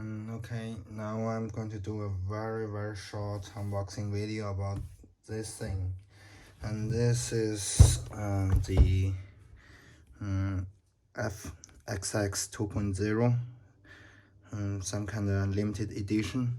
Okay, now I'm going to do a very short unboxing video about this thing. And this is the FXX 2.0, some kind of limited edition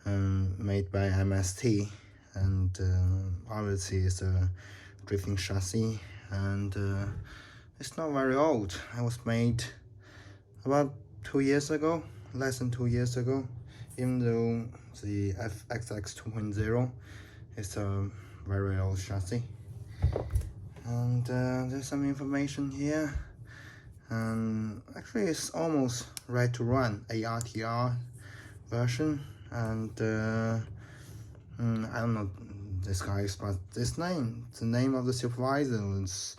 made by MST. And obviously it's a drifting chassis, and it's not very old. It was made about 2 years ago, less than 2 years ago, even though the FXX 2.0 is a very old chassis. And there's some information here, and actually it's almost ready to run, ARTR version. And I don't know this guy's, but the name of the supervisor is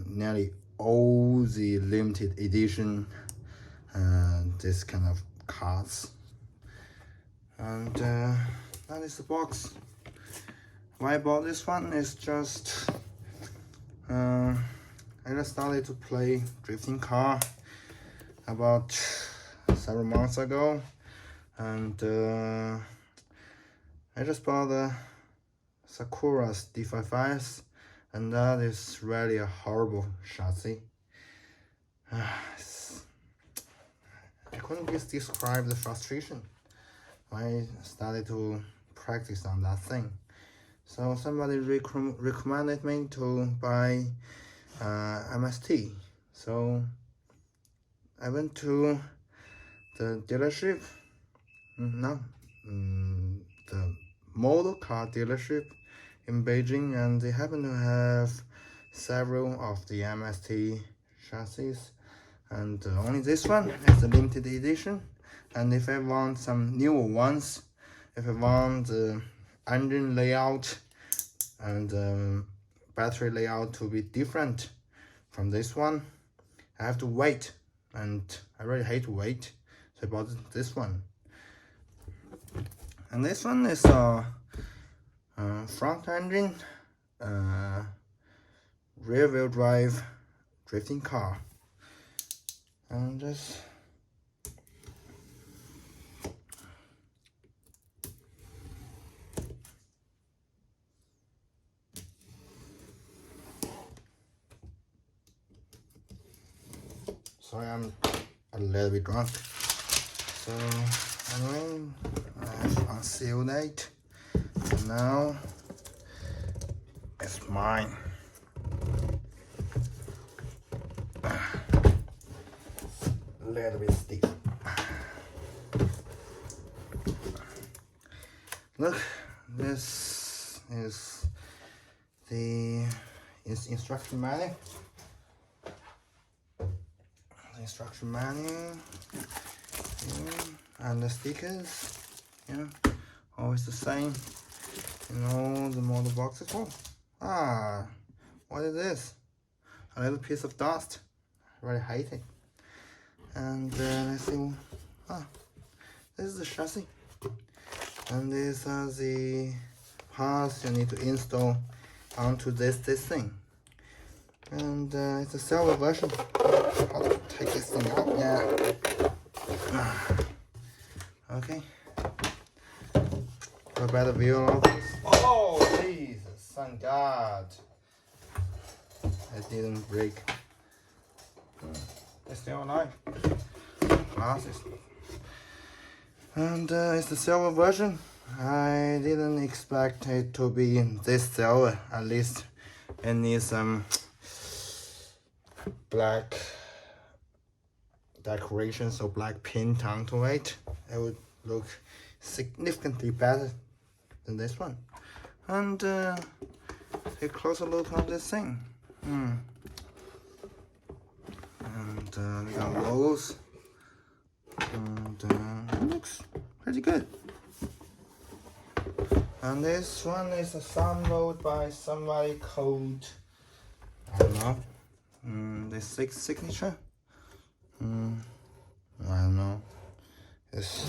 nearly all the limited edition this kind of cards. And that is the box. Why I bought this one is just I just started to play drifting car about several months ago, and I just bought the Sakura's D5S, and that is really a horrible chassis. I couldn't just describe the frustration when I started to practice on that thing. So somebody recommended me to buy MST. So I went to the dealership, the model car dealership in Beijing, and they happen to have several of the MST chassis, and only this one is a limited edition. And if I want some newer ones, if I want the engine layout and battery layout to be different from this one, I have to wait, and I really hate to wait, so I bought this one. And this one is a front engine rear wheel drive drifting car. And just sorry, I'm a little bit drunk. So anyway, I've unsealed it, and now it's mine. A little bit stiff. Look, this is the instruction manual. The instruction manual, and the stickers, always the same in all the model boxes. Oh, what is this? A little piece of dust. I really hate it. And let's see. This is the chassis, and these are the parts you need to install onto this thing. And it's a silver version. How to take this thing out? Yeah. Okay. For a better view of this. Oh, Jesus! Thank God. It didn't break. It's still alive. Glasses. And it's the silver version. I didn't expect it to be this silver. At least it needs some black decorations or black paint onto it. It would look significantly better than this one. And take a closer look at this thing. And we got logos, and it looks pretty good. And this one is assembled by somebody called, I don't know, the signature. I don't know. It's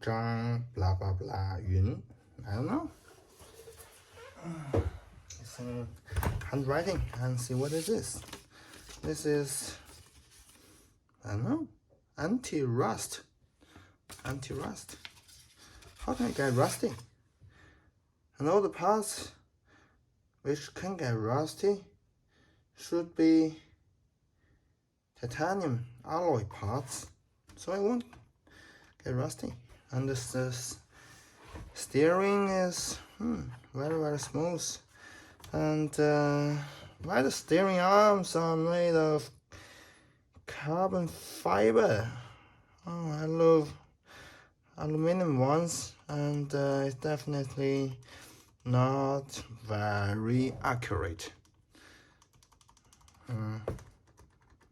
Zhang blah blah blah Yun. I don't know. It's in handwriting, and see what is this. This is, I don't know, anti-rust. How can it get rusty? And all the parts which can get rusty should be titanium alloy parts, so it won't get rusty. And this steering is very smooth, and while the steering arms are made of carbon fiber, I love aluminum ones, and it's definitely not very accurate.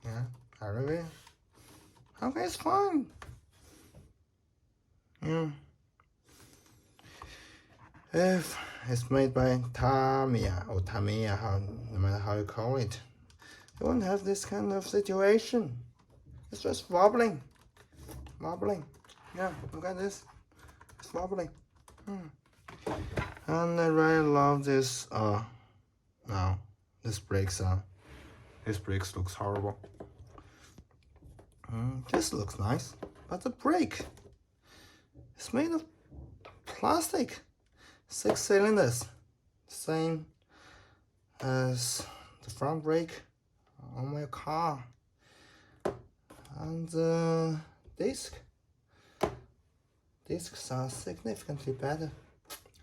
Yeah, anyway, okay, it's fine. If it's made by Tamiya or Tamiya, no matter how you call it, you won't have this kind of situation. It's just wobbling. Yeah, look at this. It's wobbling. And I really love this. No, this brakes looks horrible. This looks nice, but the brake is made of plastic. 6 cylinders, same as the front brake on my car. And the discs are significantly better,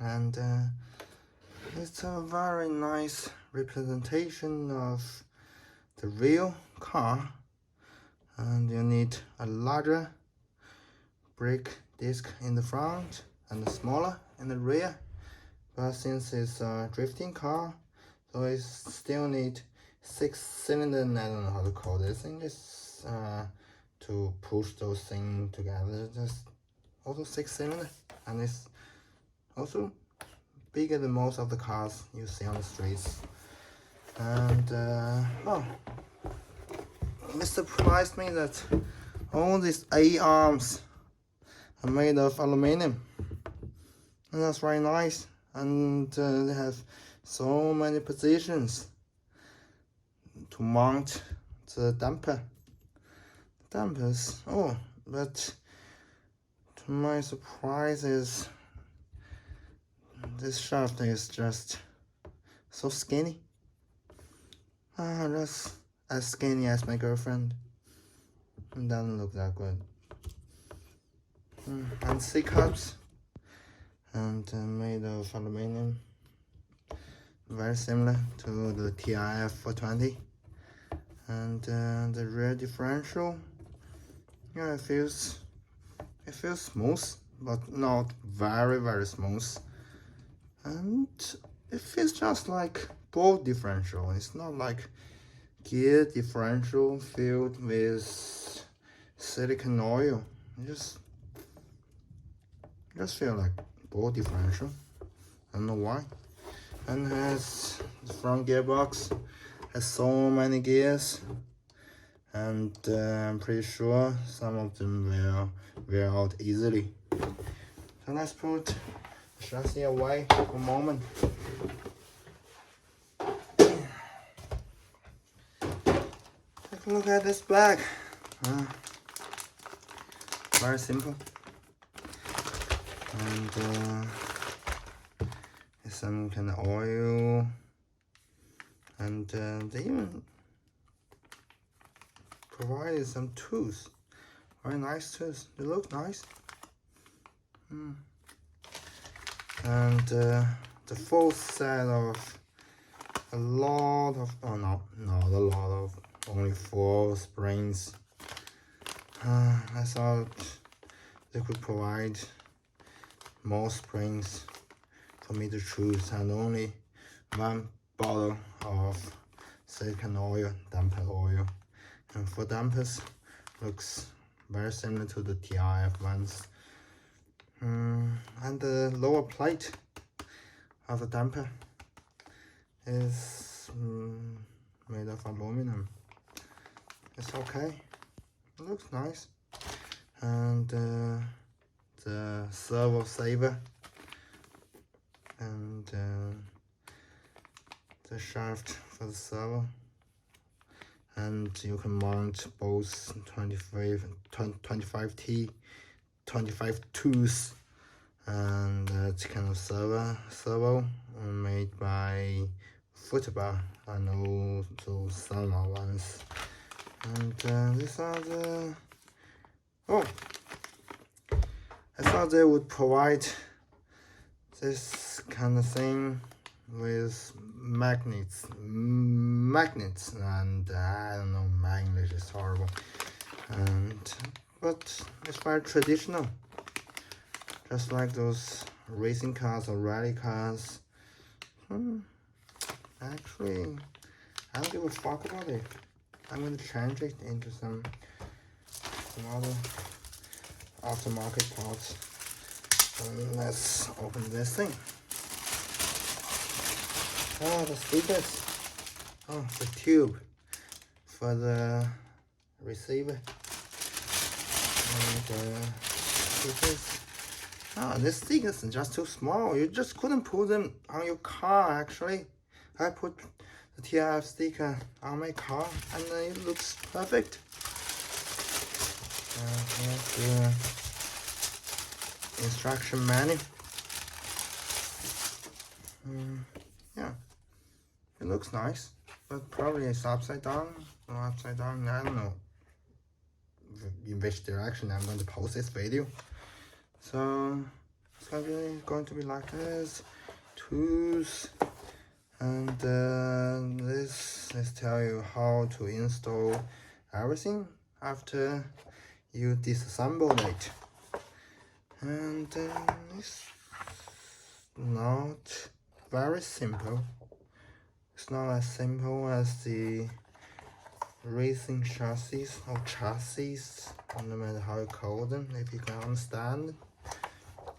and it's a very nice representation of the real car. And you need a larger brake disc in the front and a smaller in the rear, but since it's a drifting car, so it still need 6 cylinder, and I don't know how to call this thing, is to push those things together. Just also 6 cylinder, and it's also bigger than most of the cars you see on the streets. And it surprised me that all these A-arms are made of aluminum, and that's very nice. And they have so many positions to mount the dampers. But to my surprise is this shaft is just so skinny. Just as skinny as my girlfriend. It doesn't look that good. And C-cups, and made of aluminum, very similar to the TIF 420. And the rear differential, yeah, it feels smooth, but not very smooth. And it feels just like ball differential. It's not like gear differential filled with silicone oil. It just feel like ball differential. I don't know why. And has the front gearbox has so many gears, and I'm pretty sure some of them will wear out easily. So let's put the chassis away for a moment. Take a look at this bag. Very simple. And some kind of oil, and they even provided some tools, very nice tools. They look nice. And the full set of a lot of, not a lot of, only 4 springs. I thought they could provide more springs for me to choose, and only 1 bottle of silicone oil, damper oil. And for dampers, looks very similar to the TIF ones. And the lower plate of the damper is made of aluminum. It's okay, it looks nice. And the servo saver and the shaft for the servo and you can mount both 25T 25 tools, and that's kind of servo made by Footbar. I know those Salma ones. And these are the, oh, I thought they would provide this kind of thing with magnets, and I don't know, my English is horrible, but it's very traditional, just like those racing cars or rally cars. Actually, I don't give a fuck about it. I'm gonna change it into some other aftermarket parts. Let's open this thing. Oh, the stickers. Oh, the tube for the receiver. And stickers. Oh, these stickers are just too small. You just couldn't put them on your car, actually. I put the TIF sticker on my car and it looks perfect. Here's the instruction manual. Yeah, it looks nice, but probably it's upside down or upside down. I don't know in which direction I'm going to post this video. So it's going to be like this. Tools, and this tell you how to install everything after you disassemble it. And it's not very simple. It's not as simple as the racing chassis or chassis, no matter how you call them. If you can understand,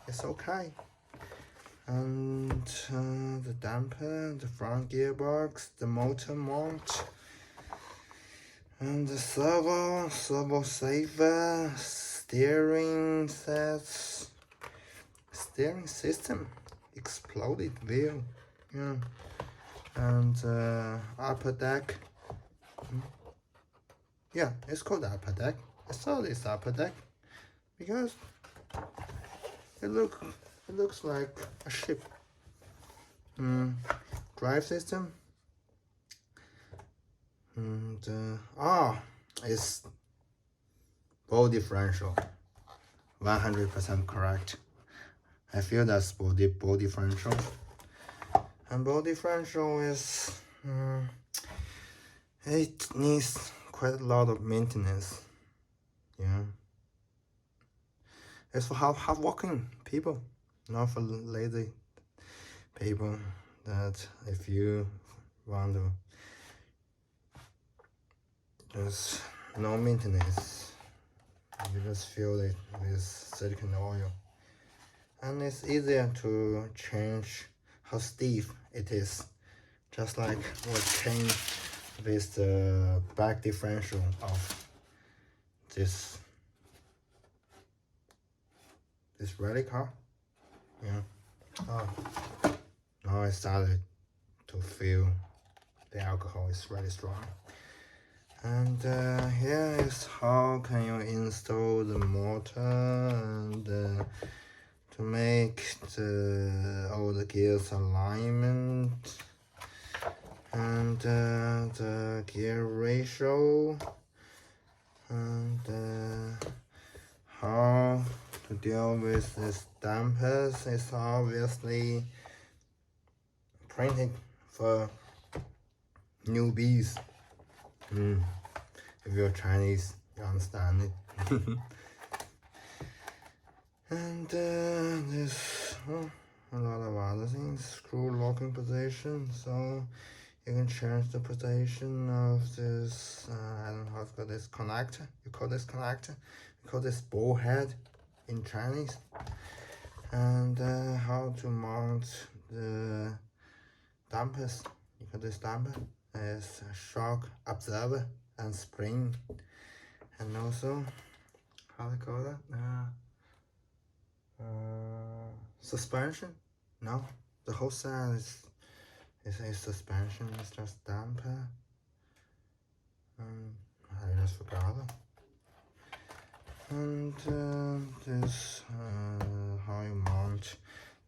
it's okay. And the damper, the front gearbox, the motor mount, and the servo saver, steering sets, steering system, exploded wheel, yeah, and upper deck. Yeah, it's called upper deck. I saw this upper deck because it looks like a ship. Drive system. And it's ball differential. 100% correct. I feel that's ball differential. And ball differential is it needs quite a lot of maintenance. Yeah. It's for hard-working people, not for lazy people. That if you want to just no maintenance, you just fill it with silicone oil, and it's easier to change how stiff it is, just like what came with the back differential of this rally car. Yeah. Oh, now I started to feel the alcohol is really strong. And here is how can you install the motor and to make all the gears alignment, and the gear ratio, and how to deal with these dampers is obviously printed for newbies. If you're Chinese, you understand it. And there's a lot of other things. Screw locking position, so you can change the position of this, I don't know how to call this, connector. You call this connector. You call this ball head in Chinese. And how to mount the dampers. You call this damper as a shock absorber and spring. And also, how to call that? Suspension? No, the whole side is a suspension. It's just damper. I just forgot it. And this how you mount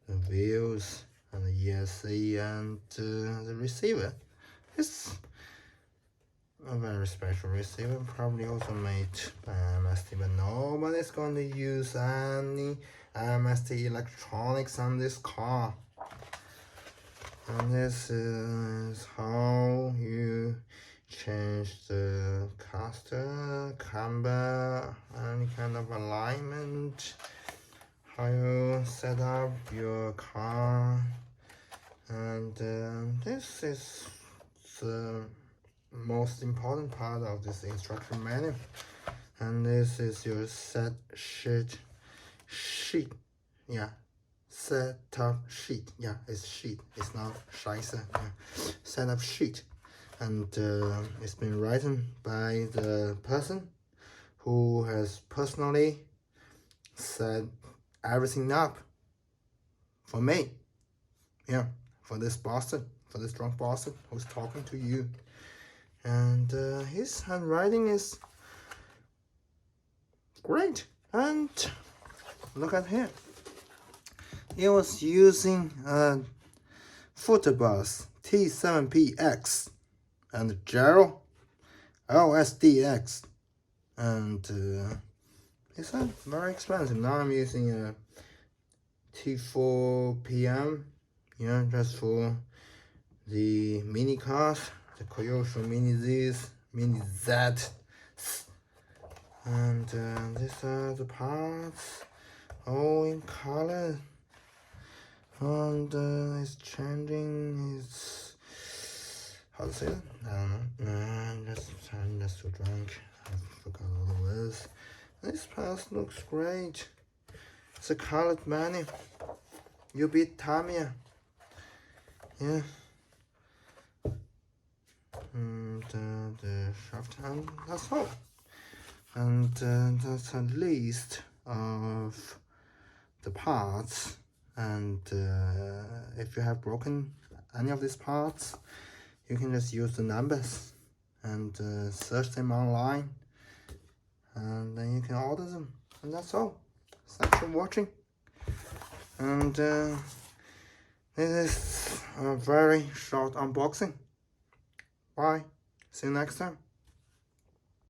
the wheels and the ESC and the receiver. It's a very special receiver, probably also made by MST, but nobody's going to use any MST electronics on this car. And this is how you change the caster, camber, any kind of alignment, how you set up your car. And this is the most important part of this instruction manual. And this is your set sheet. Yeah, setup sheet. Yeah, it's sheet. It's not scheiße. Yeah. Setup sheet. And it's been written by the person who has personally set everything up for me. Yeah, for this bastard, for this drunk bastard who's talking to you. And his handwriting is great. And look at here. He was using a Footerbus T7PX and Gero OSDX. And it's very expensive. Now I'm using a T4PM, yeah, just for the mini cars, the Kyosho Mini Z's, Mini Z. And these are the parts, all in color. And it's changing, it's, how to say that? I don't know. I'm just too drunk. I forgot all the words. This part looks great. It's a colored menu. You beat Tamiya. Yeah. And the shaft, and that's all. And that's a list of the parts. And if you have broken any of these parts, you can just use the numbers and search them online, and then you can order them. And that's all. Thanks for watching. And this is a very short unboxing. Bye. See you next time.